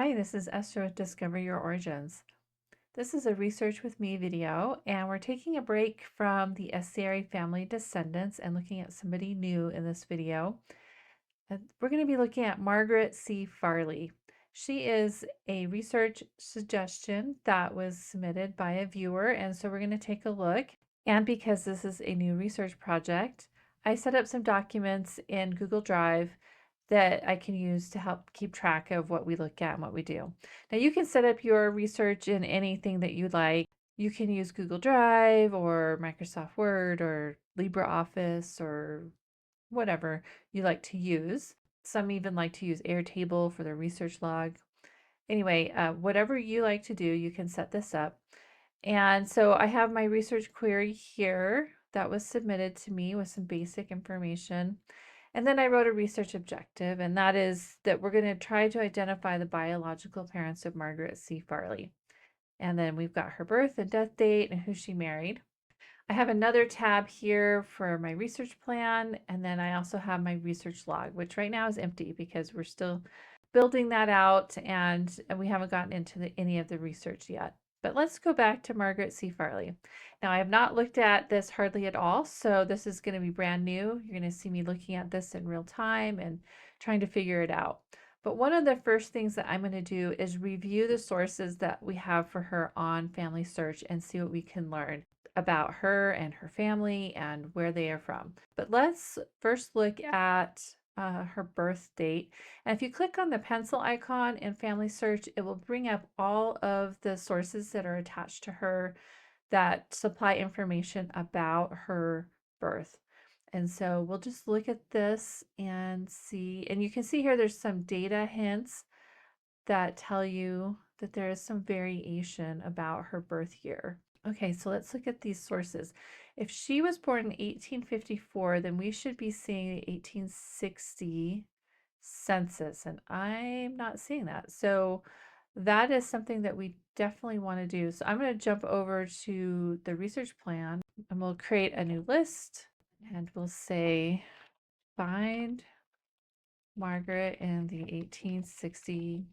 Hi, this is Esther with Discover Your Origins. This is a Research with Me video, and we're taking a break from the Estieri family descendants and looking at somebody new in this video. We're going to be looking at Margaret C. Farley. She is a research suggestion that was submitted by a viewer, and so we're going to take a look. And because this is a new research project, I set up some documents in Google Drive that I can use to help keep track of what we look at and what we do. Now you can set up your research in anything that you like. You can use Google Drive or Microsoft Word or LibreOffice or whatever you like to use. Some even like to use Airtable for their research log. Anyway, whatever you like to do, you can set this up. And so I have my research query here that was submitted to me with some basic information. And then I wrote a research objective, and that is that we're going to try to identify the biological parents of Margaret C. Farley. And then we've got her birth and death date and who she married. I have another tab here for my research plan, and then I also have my research log, which right now is empty because we're still building that out and we haven't gotten into any of the research yet. But let's go back to Margaret C. Farley. Now, I have not looked at this hardly at all, so this is going to be brand new. You're going to see me looking at this in real time and trying to figure it out. But one of the first things that I'm going to do is review the sources that we have for her on Family Search and see what we can learn about her and her family and where they are from. But let's first look at her birth date. And if you click on the pencil icon in Family Search, it will bring up all of the sources that are attached to her that supply information about her birth. And so we'll just look at this and see, and you can see here there's some data hints that tell you that there is some variation about her birth year. Okay, so let's look at these sources. If she was born in 1854, then we should be seeing the 1860 census, and I'm not seeing that. So that is something that we definitely want to do. So I'm going to jump over to the research plan and we'll create a new list and we'll say find Margaret in the 1860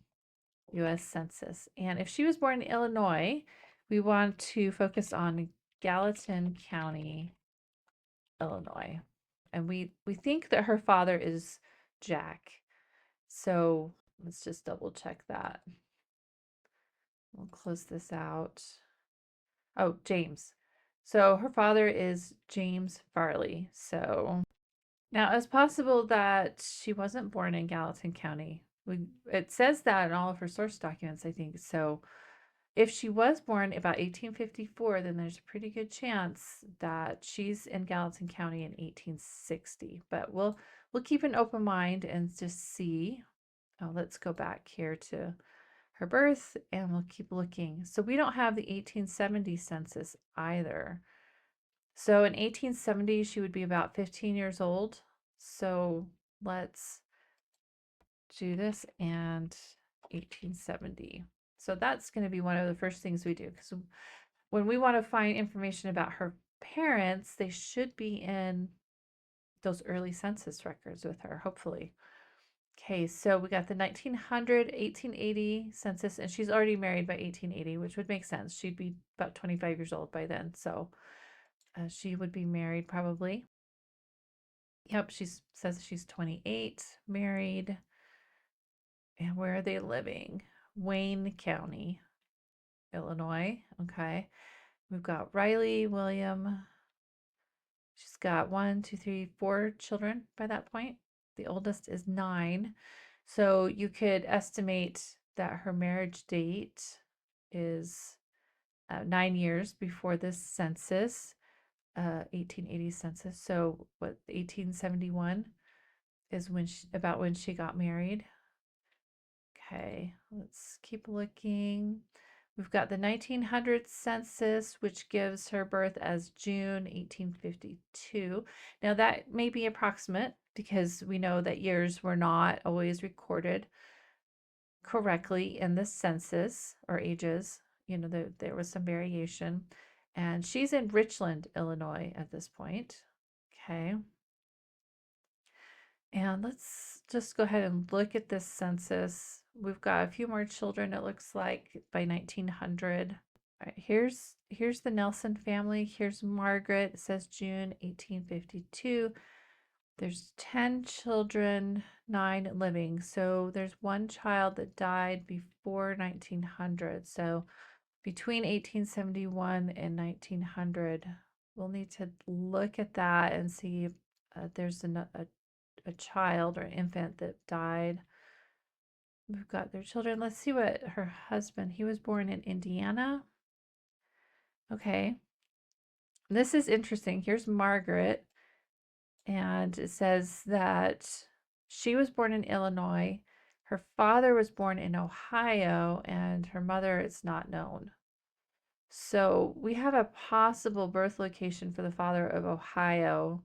US Census. And if she was born in Illinois, we want to focus on Gallatin County, Illinois. And we think that her father is Jack. So let's just double check that. We'll close this out. Oh, James. So her father is James Farley. So now it's possible that she wasn't born in Gallatin County. It says that in all of her source documents, I think. So if she was born about 1854, then there's a pretty good chance that she's in Gallatin County in 1860. But we'll keep an open mind and just see. Oh, let's go back here to her birth and we'll keep looking. So we don't have the 1870 census either. So in 1870, she would be about 15 years old. So let's do this and 1870. So that's going to be one of the first things we do because when we want to find information about her parents, they should be in those early census records with her, hopefully. Okay, so we got the 1900, 1880 census, and she's already married by 1880, which would make sense. She'd be about 25 years old by then, so she would be married probably. Yep, she says she's 28, married. And where are they living? Wayne County, Illinois. Okay. We've got Riley, William. She's got 4 children by that point. The oldest is 9. So you could estimate that her marriage date is 9 years before this census, 1880 census. So what, 1871 is about when she got married. Okay, let's keep looking. We've got the 1900 census, which gives her birth as June 1852. Now that may be approximate because we know that years were not always recorded correctly in the census or ages. You know, there was some variation. And she's in Richland, Illinois at this point. Okay. And let's just go ahead and look at this census. We've got a few more children, it looks like, by 1900. All right, here's the Nelson family. Here's Margaret. It says June 1852. There's 10 children, 9 living. So there's one child that died before 1900. So between 1871 and 1900, we'll need to look at that and see if there's a child or infant that died. We've got their children. Let's see what her husband, he was born in Indiana. Okay. This is interesting. Here's Margaret, and it says that she was born in Illinois. Her father was born in Ohio, and her mother is not known. So we have a possible birth location for the father of Ohio.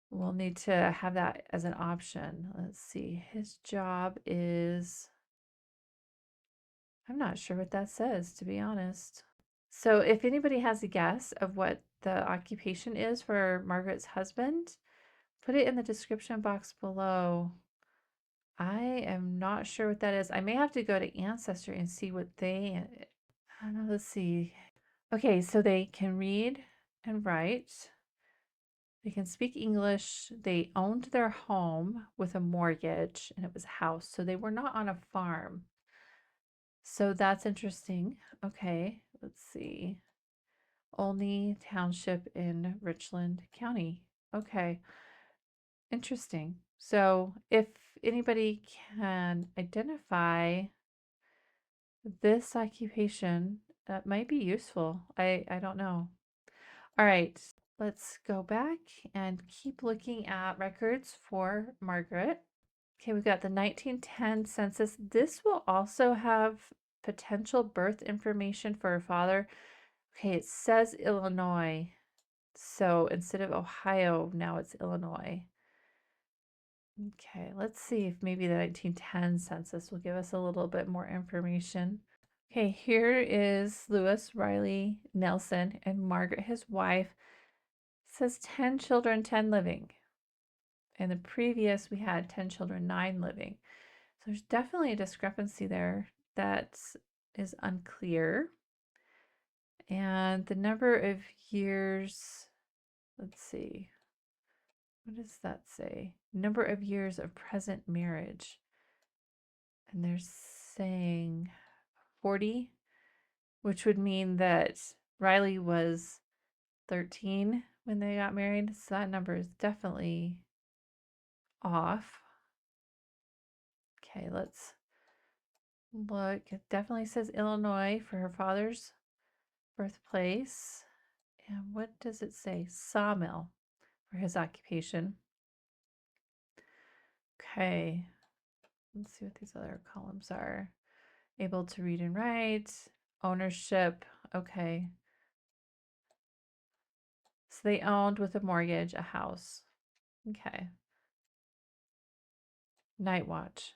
We'll need to have that as an option. Let's see. His job is, I'm not sure what that says, to be honest. So if anybody has a guess of what the occupation is for Margaret's husband, put it in the description box below. I am not sure what that is. I may have to go to Ancestry and see what they, I don't know, let's see. Okay, so they can read and write. They can speak English. They owned their home with a mortgage, and it was a house. So they were not on a farm. So that's interesting. Okay, let's see. Olney Township in Richland County. Okay, interesting. So if anybody can identify this occupation, that might be useful. I don't know. All right, let's go back and keep looking at records for Margaret. Okay, we've got the 1910 census. This will also have potential birth information for her father. Okay, it says Illinois. So instead of Ohio, now it's Illinois. Okay, let's see if maybe the 1910 census will give us a little bit more information. Okay, here is Lewis Riley Nelson and Margaret, his wife. It says 10 children, 10 living. In the previous, we had 10 children, 9 living. So there's definitely a discrepancy there that is unclear. And the number of years, let's see, what does that say? Number of years of present marriage. And they're saying 40, which would mean that Riley was 13 when they got married. So that number is definitely off. Okay, let's look. It definitely says Illinois for her father's birthplace. And what does it say? Sawmill for his occupation. Okay, let's see what these other columns are. Able to read and write, ownership. Okay. So they owned with a mortgage a house. Okay. Night watch.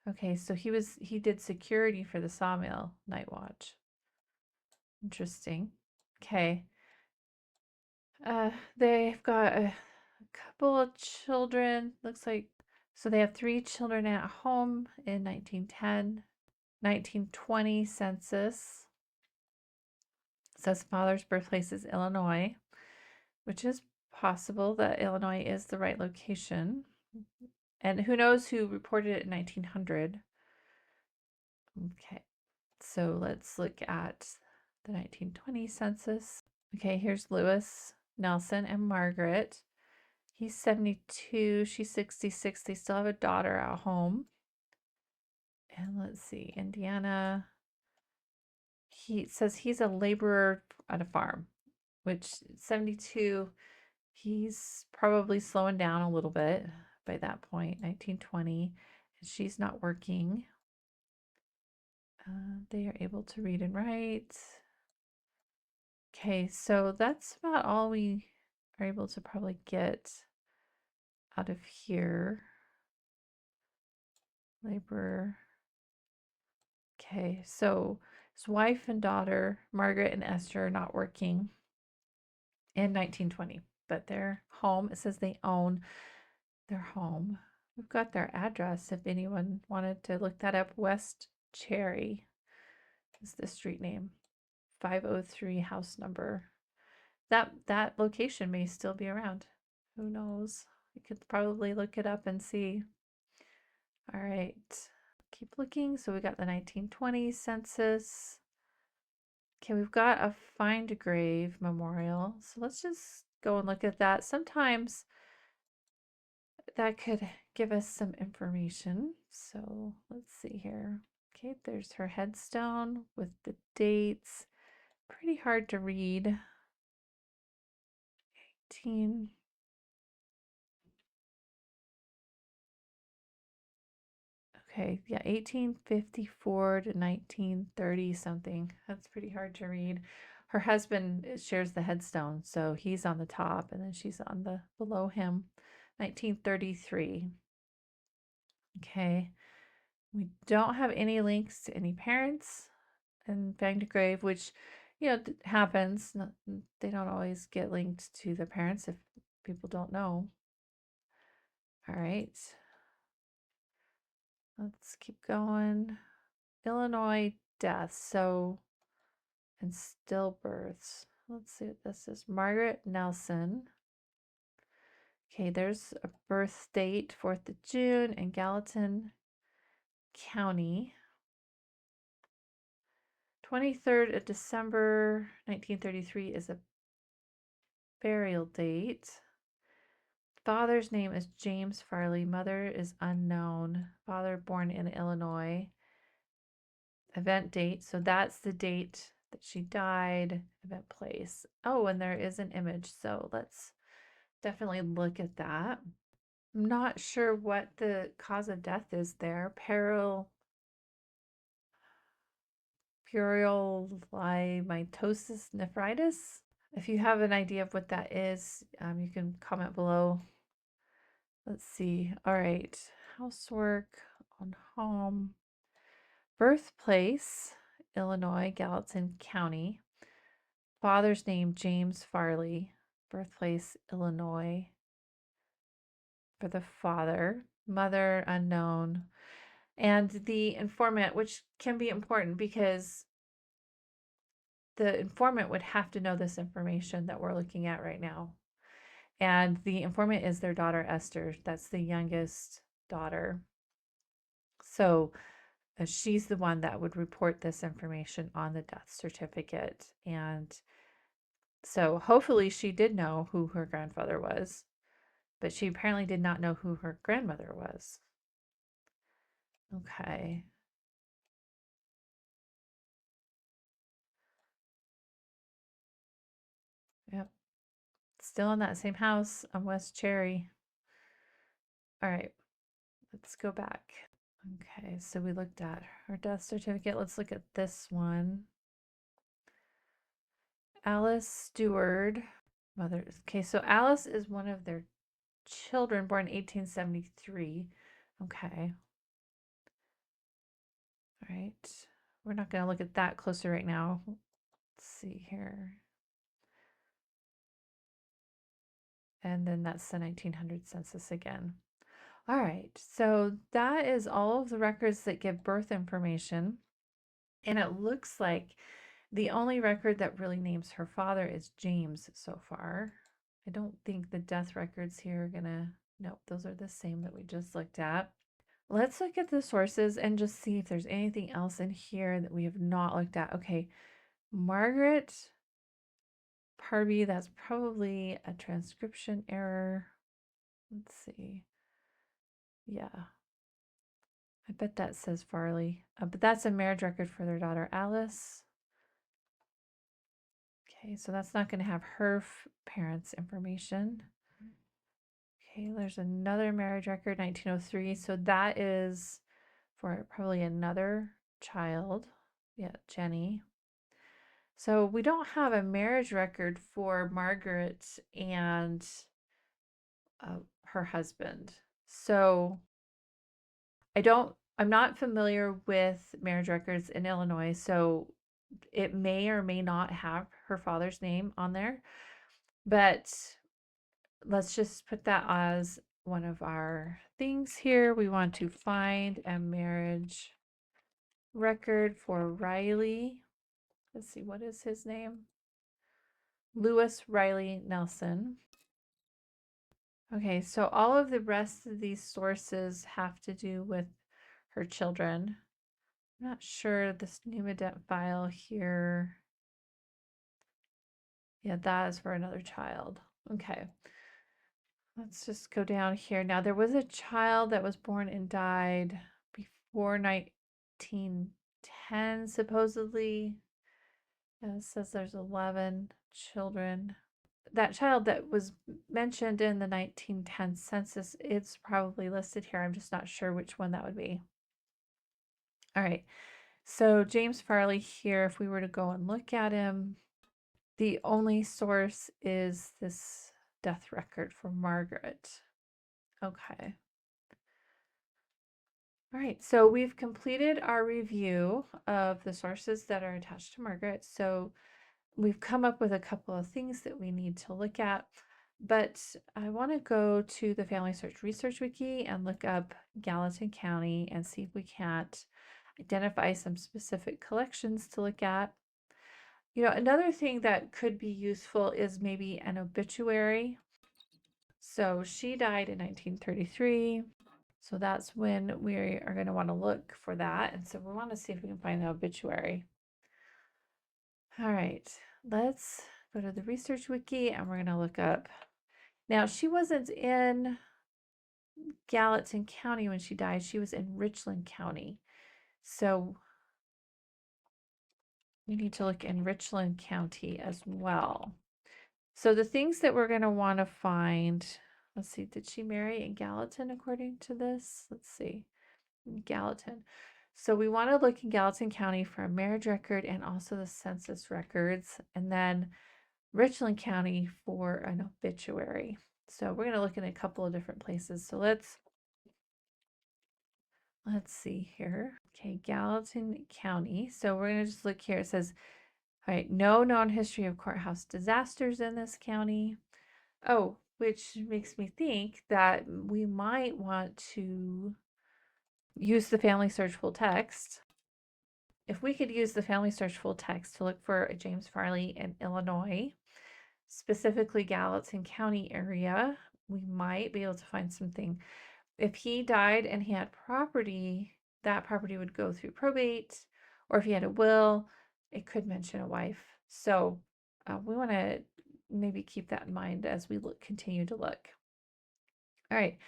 Okay, so he did security for the sawmill night watch. Interesting. Okay. They've got a couple of children. Looks like so they have 3 children at home in 1910. 1920 census says father's birthplace is Illinois, which is possible that Illinois is the right location. And who knows who reported it in 1900. Okay, so let's look at the 1920 census. Okay, here's Lewis, Nelson, and Margaret. He's 72, she's 66. They still have a daughter at home. And let's see, Indiana. He says he's a laborer at a farm, which 72, he's probably slowing down a little bit by that point, 1920. And she's not working. They are able to read and write. Okay, so that's about all we are able to probably get out of here. Laborer. Okay, so his wife and daughter, Margaret and Esther, are not working in 1920, but their home, it says they own their home. We've got their address if anyone wanted to look that up. West Cherry is the street name. 503 house number. That location may still be around. Who knows? You could probably look it up and see. All right. Keep looking. So we got the 1920 census. Okay, we've got a find grave memorial. So let's just go and look at that. Sometimes that could give us some information. So let's see here. Okay, there's her headstone with the dates. Pretty hard to read. 18. Okay, yeah, 1854 to 1930 something. That's pretty hard to read. Her husband shares the headstone, so he's on the top and then she's on the below him. 1933. Okay. We don't have any links to any parents in Banged Grave, which, happens. They don't always get linked to the parents if people don't know. All right. Let's keep going. Illinois deaths. So, and stillbirths. Let's see what this is. Margaret Nelson. Okay, there's a birth date, 4th of June in Gallatin County. 23rd of December, 1933 is a burial date. Father's name is James Farley. Mother is unknown. Father born in Illinois. Event date. So that's the date that she died. Event place. Oh, and there is an image. So let's definitely look at that. I'm not sure what the cause of death is there. Purulomatosis nephritis. If you have an idea of what that is, you can comment below. Let's see. All right. Housework on home. Birthplace, Illinois, Gallatin County. Father's name, James Farley. Birthplace, Illinois. For the father. Mother, unknown. And the informant, which can be important because the informant would have to know this information that we're looking at right now. And the informant is their daughter, Esther. That's the youngest daughter. So she's the one that would report this information on the death certificate. And so hopefully she did know who her grandfather was, but she apparently did not know who her grandmother was. Okay. Yep. Still in that same house on West Cherry. All right. Let's go back. Okay, so we looked at her death certificate. Let's look at this one. Alice Stewart, mother. Okay, so Alice is one of their children born 1873. Okay. All right. We're not going to look at that closer right now. Let's see here. And then that's the 1900 census again. All right. So that is all of the records that give birth information. And it looks like the only record that really names her father is James so far. I don't think the death records here are going to, nope, those are the same that we just looked at. Let's look at the sources and just see if there's anything else in here that we have not looked at. Okay, Margaret Parby, that's probably a transcription error. Let's see. Yeah, I bet that says Farley, but that's a marriage record for their daughter Alice. Okay, so that's not going to have her parents' information. Okay, there's another marriage record, 1903. So that is for probably another child. Yeah, Jenny. So we don't have a marriage record for Margaret and her husband. So I'm not familiar with marriage records in Illinois. So it may or may not have her father's name on there. But let's just put that as one of our things here. We want to find a marriage record for Riley. Let's see, what is his name? Lewis Riley Nelson. Okay, so all of the rest of these sources have to do with her children. I'm not sure this pneumodent file here. Yeah, that is for another child. Okay. Let's just go down here. Now, there was a child that was born and died before 1910, supposedly. And it says there's 11 children. That child that was mentioned in the 1910 census, it's probably listed here. I'm just not sure which one that would be. All right. So James Farley here, if we were to go and look at him, the only source is this death record for Margaret. Okay. All right, so we've completed our review of the sources that are attached to Margaret. So we've come up with a couple of things that we need to look at, but I want to go to the Family Search Research Wiki and look up Gallatin County and see if we can't identify some specific collections to look at. You know, another thing that could be useful is maybe an obituary. So she died in 1933. So that's when we are going to want to look for that. And so we want to see if we can find the obituary. All right, let's go to the research wiki and we're going to look up. Now, she wasn't in Gallatin County when she died. She was in Richland County. So we need to look in Richland County as well. So the things that we're going to want to find, let's see, did she marry in Gallatin according to this? Let's see. Gallatin. So we want to look in Gallatin County for a marriage record and also the census records, and then Richland County for an obituary. So we're going to look in a couple of different places. So let's see here. Okay, Gallatin County. So we're going to just look here. It says, all right, no known history of courthouse disasters in this county. Oh, which makes me think that we might want to use the Family Search full text. If we could use the Family Search full text to look for a James Farley in Illinois, specifically Gallatin County area, we might be able to find something. If he died and he had property, that property would go through probate, or if he had a will, it could mention a wife. So we want to maybe keep that in mind as we continue to look. All right.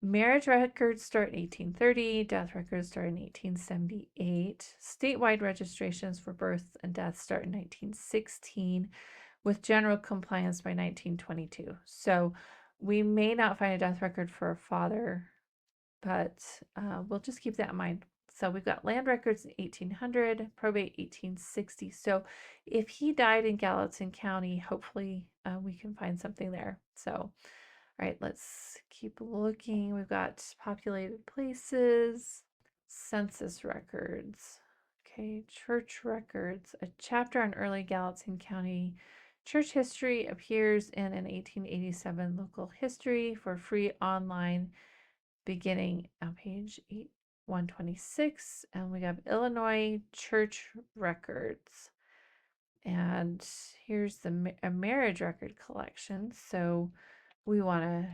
Marriage records start in 1830, death records start in 1878. Statewide registrations for birth and death start in 1916, with general compliance by 1922. So we may not find a death record for a father, but we'll just keep that in mind. So we've got land records in 1800, probate 1860. So if he died in Gallatin County, hopefully we can find something there. So all right, let's keep looking. We've got populated places, census records, okay, church records. A chapter on early Gallatin County church history appears in an 1887 local history for free online beginning on page 126. And we have Illinois church records. And here's a marriage record collection. So we want to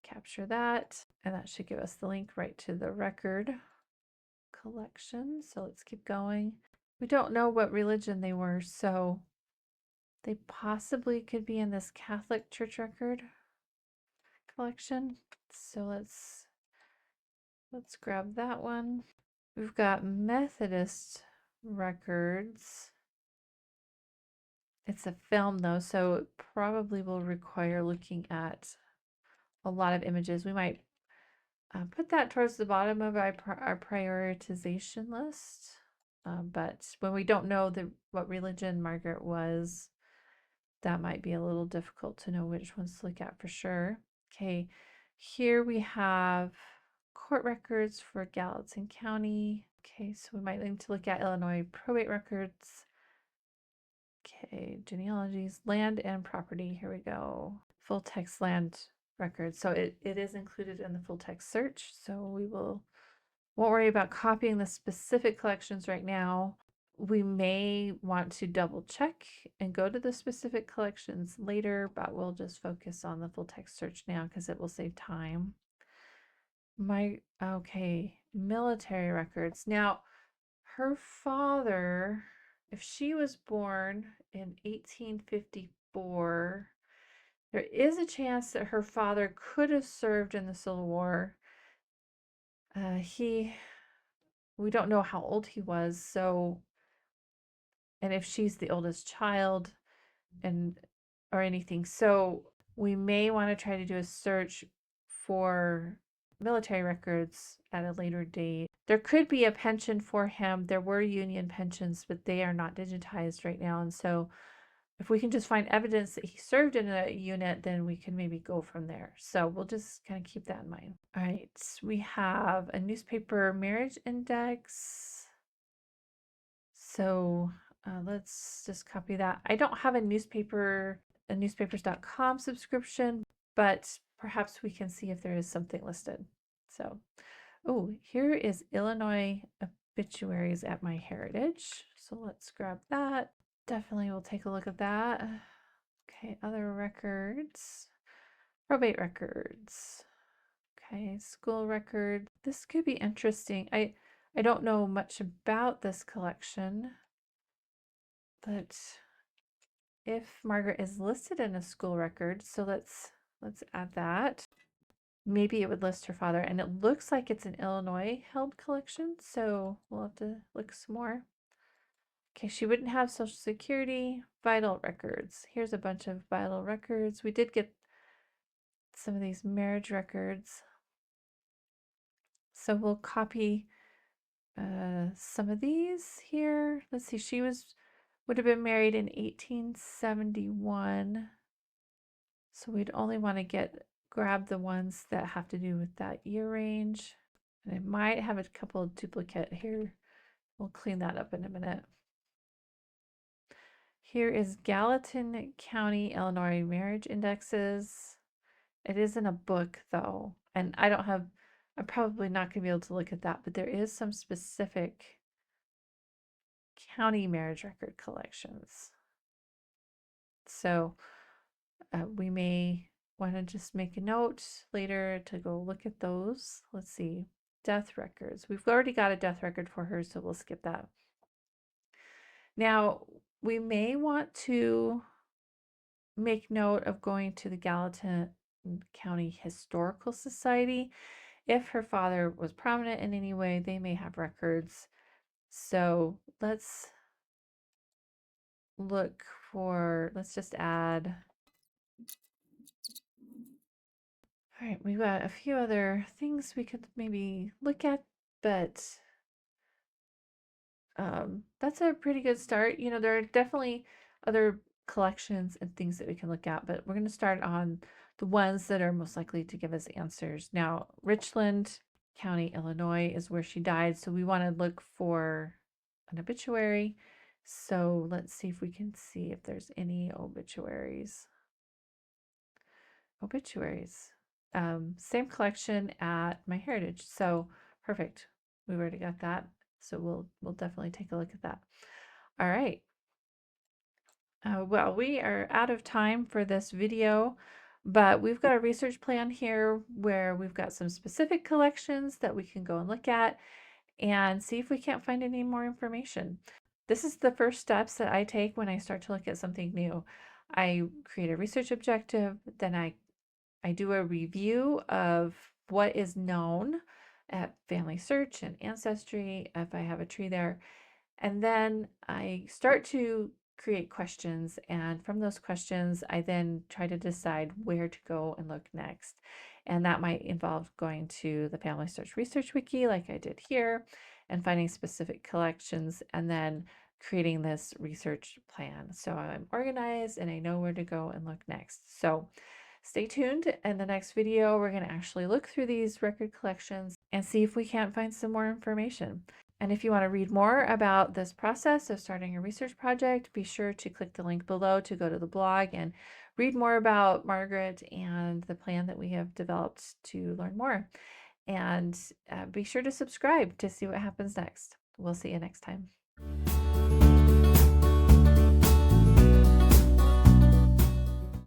capture that, and that should give us the link right to the record collection. So let's keep going. We don't know what religion they were, so they possibly could be in this Catholic church record collection. So let's grab that one. We've got Methodist records. It's a film though, so it probably will require looking at a lot of images. We might put that towards the bottom of our prioritization list. But when we don't know what religion Margaret was, that might be a little difficult to know which ones to look at for sure. Okay, here we have court records for Gallatin County. Okay, so we might need to look at Illinois probate records. Okay, genealogies, land and property. Here we go. Full text land records. So it is included in the full text search. So we won't worry about copying the specific collections right now. We may want to double check and go to the specific collections later, but we'll just focus on the full text search now because it will save time. Okay, military records. Now, her father, if she was born in 1854, there is a chance that her father could have served in the Civil War. We don't know how old he was, so, and if she's the oldest child and or anything. So we may want to try to do a search for military records at a later date. There could be a pension for him. There were Union pensions, but they are not digitized right now. And so if we can just find evidence that he served in a unit, then we can maybe go from there. So we'll just kind of keep that in mind. All right, we have a newspaper marriage index. So let's just copy that. I don't have a newspapers.com subscription, but perhaps we can see if there is something listed. So, oh, here is Illinois obituaries at MyHeritage. So let's grab that. Definitely we'll take a look at that. Okay, other records, probate records. Okay, school record. This could be interesting. I don't know much about this collection, but if Margaret is listed in a school record, so let's add that. Maybe it would list her father, and it looks like it's an Illinois held collection, so we'll have to look some more. Okay, she wouldn't have Social Security, vital records. Here's a bunch of vital records. We did get some of these marriage records. So we'll copy some of these here. Let's see, she would have been married in 1871. So we'd only want to grab the ones that have to do with that year range. And I might have a couple of duplicate here. We'll clean that up in a minute. Here is Gallatin County, Illinois marriage indexes. It is in a book though, and I'm probably not going to be able to look at that, but there is some specific county marriage record collections. So we may want to just make a note later to go look at those. Let's see, death records. We've already got a death record for her, so we'll skip that. Now, we may want to make note of going to the Gallatin County Historical Society. If her father was prominent in any way, they may have records. So let's just add. All right, we've got a few other things we could maybe look at, but that's a pretty good start. You know, there are definitely other collections and things that we can look at, but we're going to start on the ones that are most likely to give us answers. Now, Richland County, Illinois is where she died, so we want to look for an obituary. So let's see if we can see if there's any obituaries. Same collection at MyHeritage, so perfect. We've already got that, so we'll definitely take a look at that. All right. Well, we are out of time for this video, but we've got a research plan here where we've got some specific collections that we can go and look at and see if we can't find any more information. This is the first steps that I take when I start to look at something new. I create a research objective, then I do a review of what is known at Family Search and Ancestry, if I have a tree there. And then I start to create questions. And from those questions, I then try to decide where to go and look next. And that might involve going to the Family Search Research Wiki, like I did here, and finding specific collections, and then creating this research plan. So I'm organized and I know where to go and look next. So stay tuned. In the next video, we're going to actually look through these record collections and see if we can't find some more information. And if you want to read more about this process of starting a research project, be sure to click the link below to go to the blog and read more about Margaret and the plan that we have developed to learn more. And be sure to subscribe to see what happens next. We'll see you next time.